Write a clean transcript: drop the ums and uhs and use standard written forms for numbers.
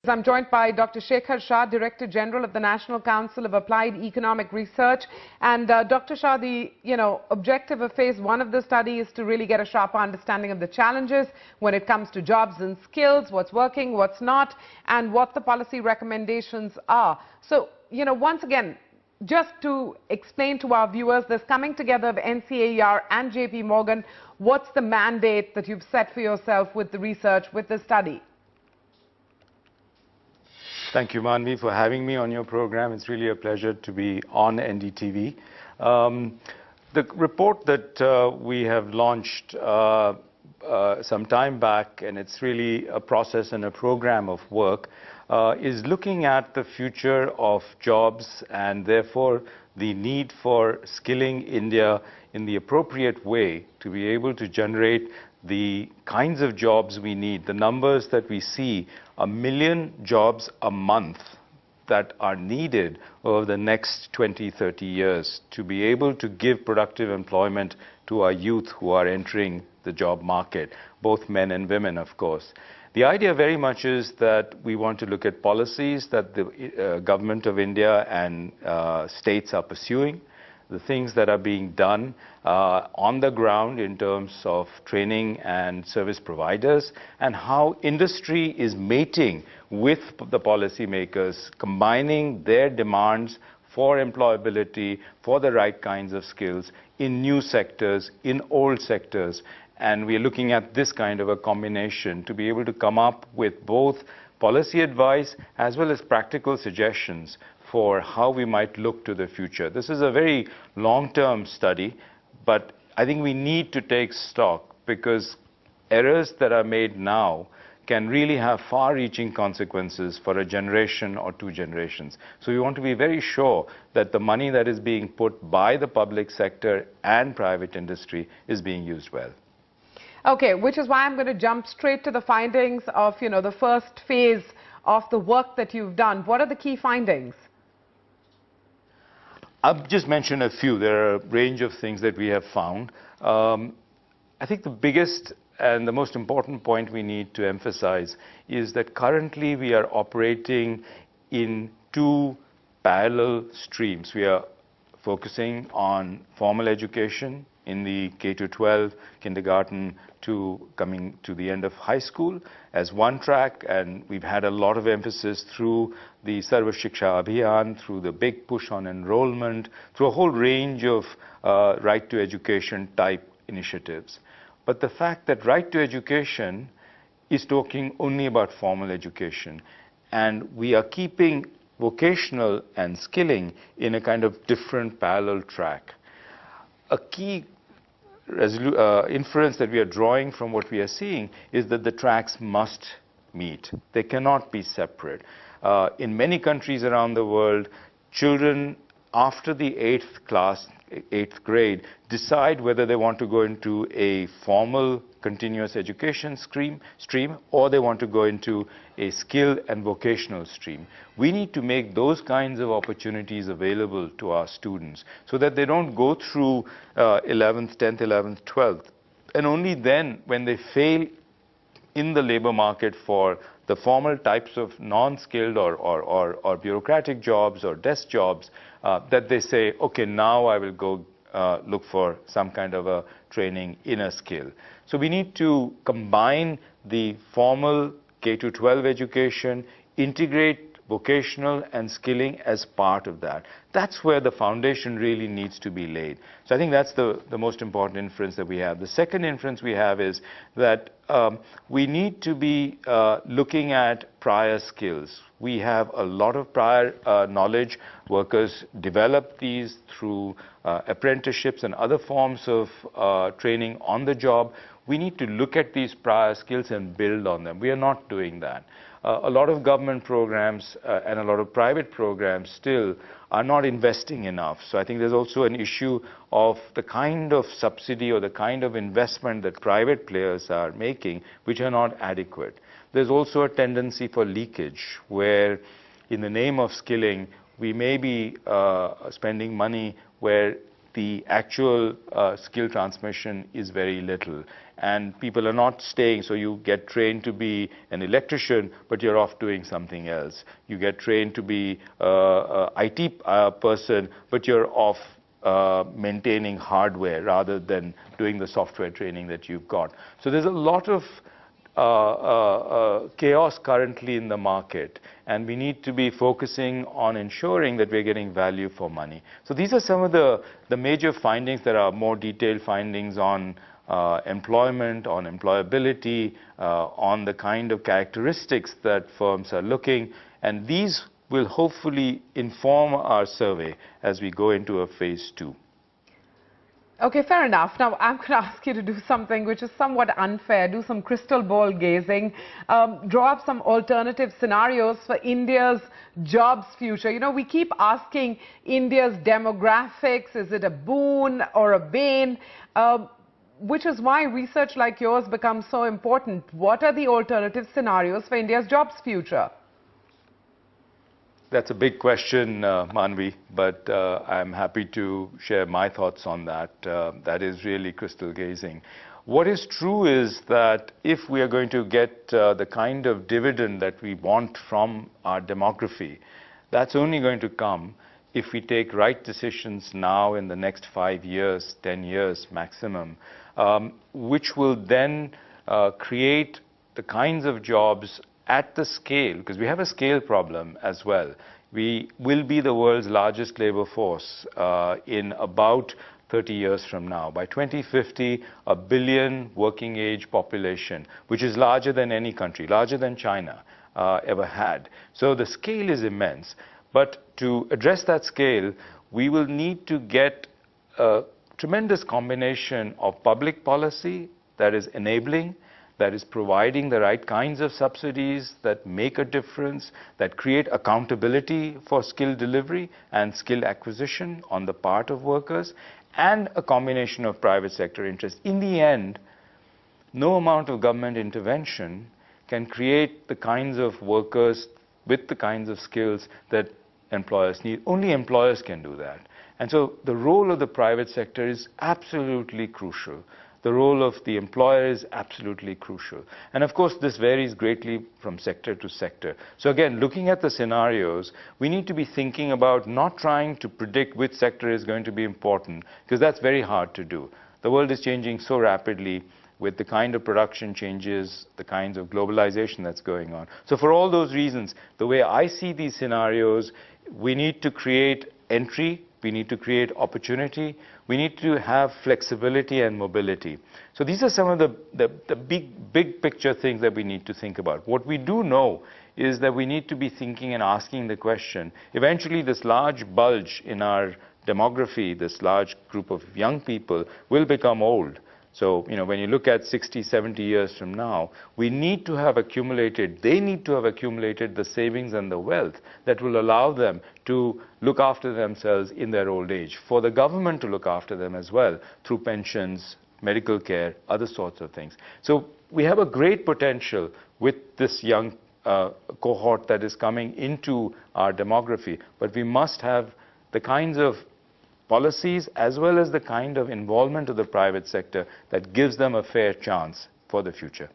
I'm joined by Dr. Shekhar Shah, Director General of the National Council of Applied Economic Research. And Dr. Shah, the objective of phase one of the study is to really get a sharper understanding of the challenges when it comes to jobs and skills, what's working, what's not, and what the policy recommendations are. So, once again, just to explain to our viewers, this coming together of NCAER and JP Morgan, what's the mandate that you've set for yourself with the research, with the study? Thank you, Manvi, for having me on your program. It's really a pleasure to be on NDTV. The report that we have launched some time back, and it's really a process and a program of work, is looking at the future of jobs and therefore the need for skilling India in the appropriate way to be able to generate the kinds of jobs we need. The numbers that we see, 1 million jobs a month that are needed over the next 20, 30 years to be able to give productive employment to our youth who are entering the job market, both men and women, of course. The idea very much is that we want to look at policies that the government of India and states are pursuing, the things that are being done on the ground in terms of training and service providers, and how industry is mating with the policymakers, combining their demands for employability, for the right kinds of skills in new sectors, in old sectors. And we are looking at this kind of a combination to be able to come up with both policy advice as well as practical suggestions for how we might look to the future. This is a very long-term study, but I think we need to take stock because errors that are made now can really have far-reaching consequences for a generation or 2 generations. So we want to be very sure that the money that is being put by the public sector and private industry is being used well. Okay, which is why I'm going to jump straight to the findings of, the first phase of the work that you've done. What are the key findings? I've just mentioned a few. There are a range of things that we have found. I think the biggest and the most important point we need to emphasize is that currently we are operating in 2 parallel streams. We are focusing on formal education in the K-12, kindergarten to coming to the end of high school as one track, and we've had a lot of emphasis through the Sarva Shiksha Abhiyan, through the big push on enrollment, through a whole range of right to education type initiatives. But the fact that right to education is talking only about formal education, and we are keeping vocational and skilling in a kind of different parallel track. A key inference that we are drawing from what we are seeing is that the tracks must meet. They cannot be separate. In many countries around the world, children after the 8th grade decide whether they want to go into a formal continuous education stream or they want to go into a skill and vocational stream. We need to make those kinds of opportunities available to our students so that they don't go through 11th, 10th, 11th, 12th, and only then when they fail in the labor market for the formal types of non-skilled or bureaucratic jobs or desk jobs, that they say, okay, now I will go look for some kind of a training in a skill. So we need to combine the formal K-12 education, integrate vocational and skilling as part of that. That's where the foundation really needs to be laid. So I think that's the most important inference that we have. The second inference we have is that we need to be looking at prior skills. We have a lot of prior knowledge. Workers develop these through apprenticeships and other forms of training on the job. We need to look at these prior skills and build on them. We are not doing that. A lot of government programs and a lot of private programs still are not investing enough. So I think there's also an issue of the kind of subsidy or the kind of investment that private players are making, which are not adequate. There's also a tendency for leakage, where in the name of skilling, we may be spending money where the actual skill transmission is very little. And people are not staying, so you get trained to be an electrician, but you're off doing something else. You get trained to be an IT person, but you're off maintaining hardware rather than doing the software training that you've got. So there's a lot of chaos currently in the market, and we need to be focusing on ensuring that we're getting value for money. So these are some of the major findings. There are more detailed findings on employment, on employability, on the kind of characteristics that firms are looking, and these will hopefully inform our survey as we go into a phase 2. Okay, fair enough. Now, I'm going to ask you to do something which is somewhat unfair. Do some crystal ball gazing. Draw up some alternative scenarios for India's jobs future. You know, we keep asking India's demographics, is it a boon or a bane? Which is why research like yours becomes so important. What are the alternative scenarios for India's jobs future? That's a big question, Manvi, but I'm happy to share my thoughts on that. That is really crystal gazing. What is true is that if we are going to get the kind of dividend that we want from our demography, that's only going to come if we take right decisions now in the next 5 years, 10 years maximum, which will then create the kinds of jobs at the scale, because we have a scale problem as well. We will be the world's largest labor force in about 30 years from now. By 2050, a billion working age population, which is larger than any country, larger than China ever had. So the scale is immense. But to address that scale, we will need to get a tremendous combination of public policy that is enabling, that is providing the right kinds of subsidies that make a difference, that create accountability for skill delivery and skill acquisition on the part of workers, and a combination of private sector interest. In the end, no amount of government intervention can create the kinds of workers with the kinds of skills that employers need. Only employers can do that. And so the role of the private sector is absolutely crucial. The role of the employer is absolutely crucial. And of course, this varies greatly from sector to sector. So again, looking at the scenarios, we need to be thinking about not trying to predict which sector is going to be important, because that's very hard to do. The world is changing so rapidly with the kind of production changes, the kinds of globalization that's going on. So for all those reasons, the way I see these scenarios, we need to create entry, we need to create opportunity, we need to have flexibility and mobility. So these are some of the big picture things that we need to think about. What we do know is that we need to be thinking and asking the question, eventually this large bulge in our demography, this large group of young people will become old. So, when you look at 60, 70 years from now, we need to have accumulated, they need to have accumulated the savings and the wealth that will allow them to look after themselves in their old age, for the government to look after them as well, through pensions, medical care, other sorts of things. So we have a great potential with this young cohort that is coming into our demography, but we must have the kinds of policies as well as the kind of involvement of the private sector that gives them a fair chance for the future.